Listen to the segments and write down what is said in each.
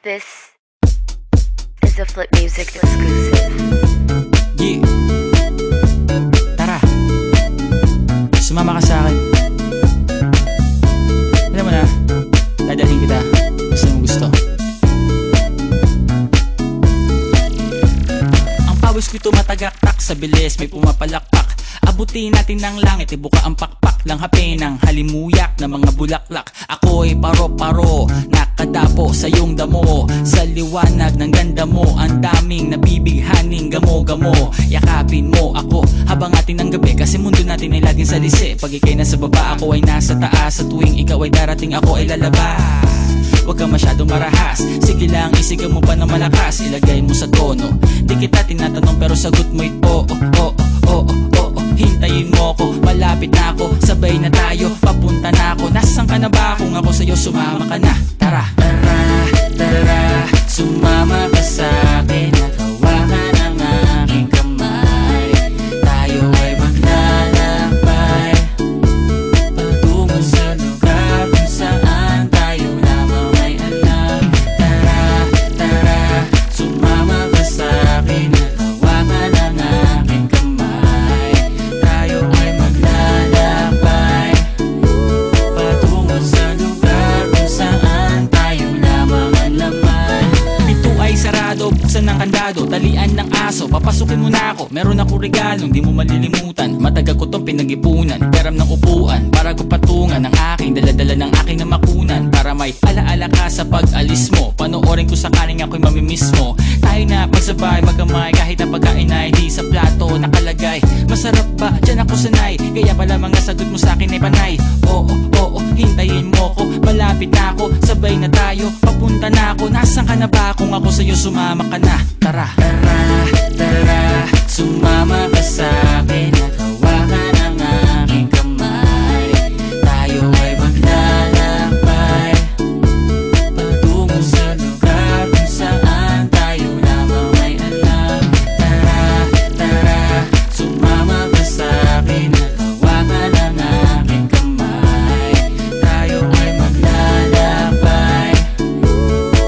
This is a Flip Music exclusive. Yeah. Tara, sumama ka sa akin. Alam mo na, dadalhin kita sa mong gusto. Ang pawis ko'y tumatagaktak sa bilis, may pumapalakpak. Abutin natin ng langit, ibuka ang pakpak lang hapin ng halimuyak na mga bulaklak. Ako'y paro-paro, nakadapo sa iyong damo. Sa liwanag ng ganda mo, ang daming nabibighaning gamo-gamo. Yakapin mo ako habang atin ng gabi, kasi mundo natin ay laging salisi. Pag ikay nasa baba, ako ay nasa taas. Sa tuwing ikaw ay darating, ako ay lalabas. Huwag ka masyadong marahas, sige lang isigaw mo pa ng malakas. Ilagay mo sa tono, di kita tinatanong pero sagot mo'y oo, oo, oo, oo. Hintayin mo ako, malapit na ako, sabay na tayo, papunta na ako. Nasaan ka na ba? Kung ako sa'yo, sumama ka na. Tara, tara, tara, sumama ka sa'kin. Nakawakan ang aking kamay, tayo ay maglalakbay patungo sa lugar kung saan tayo lamang ay alam. Tara, tara, sumama ka sa'kin. Nakawakan ang aking kamay, tayo ay maglalakbay patungo sa lugar kung saan tayo lamang ang laman. Pinto ay sarado, buksan ng kandado, talian ng aso, papasukin mo na ako. Meron ako regalong di mo malilimutan, matagal ko tong pinag-ipunan. Peram ng upuan para ko patungan ang aking daladala ng aking namakunan, para may alaala ka sa pag-alis mo. Panoorin ko sakaling ako'y mamimiss mo. Tayo na magsabay magkamay, kahit ang pagkain ay di sa plato nakalagay. Masarap ba? Diyan ako sanay, kaya pala mga sagot mo sa akin ay panay. Oo, oo, hintayin mo ko, malapit na ako, sabay na tayo, papunta na ako. Nasaan ka na ba? Kung ako sa'yo, sumama ka na. Tara, tara, tara, sumama ka sa'kin. Nakawakan ang aking kamay, tayo ay maglalakbay patungo sa lugar kung saan tayo lamang ay alam. Tara, tara, sumama ka sa'kin. Nakawakan ang aking kamay, tayo ay maglalakbay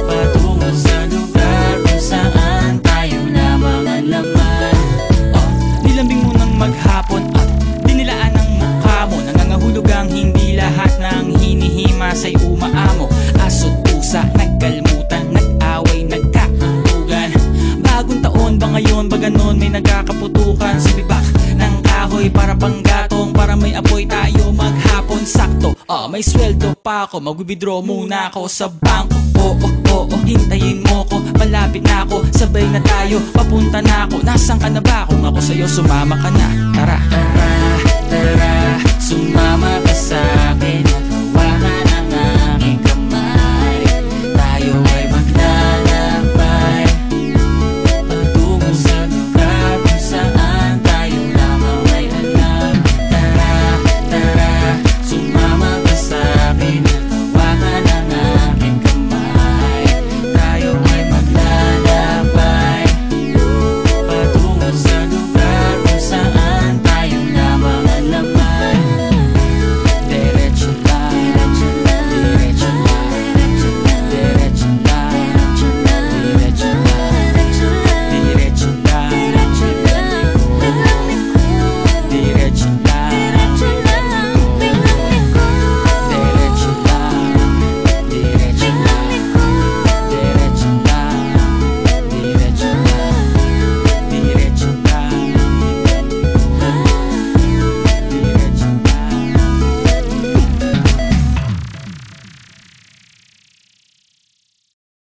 patungo sa lugar kung saan tayo lamang ang laman. Nilambing mo ng maghapon at dinilaan ang mukha mo. Nangangahulog ang hindi lahat ng hinihima sa'y umaamo. Aso't pusa, nagkalmutan, nag-away, nagkakatugan. Bagong taon ba ngayon, ba ganon may nagkakaputukan? Sa bibak ng kahoy para panggatong, para may apoy tayo maghapon sakto. May sweldo pa ako, mag-withdraw muna ako sa bangko. Oo, oo, hintayin mo ko, malapit na ako, sabay na tayo, papunta na ako. Nasaan ka na ba? Kung ako sa'yo, sumama ka na. Tara, tara, tara, sumama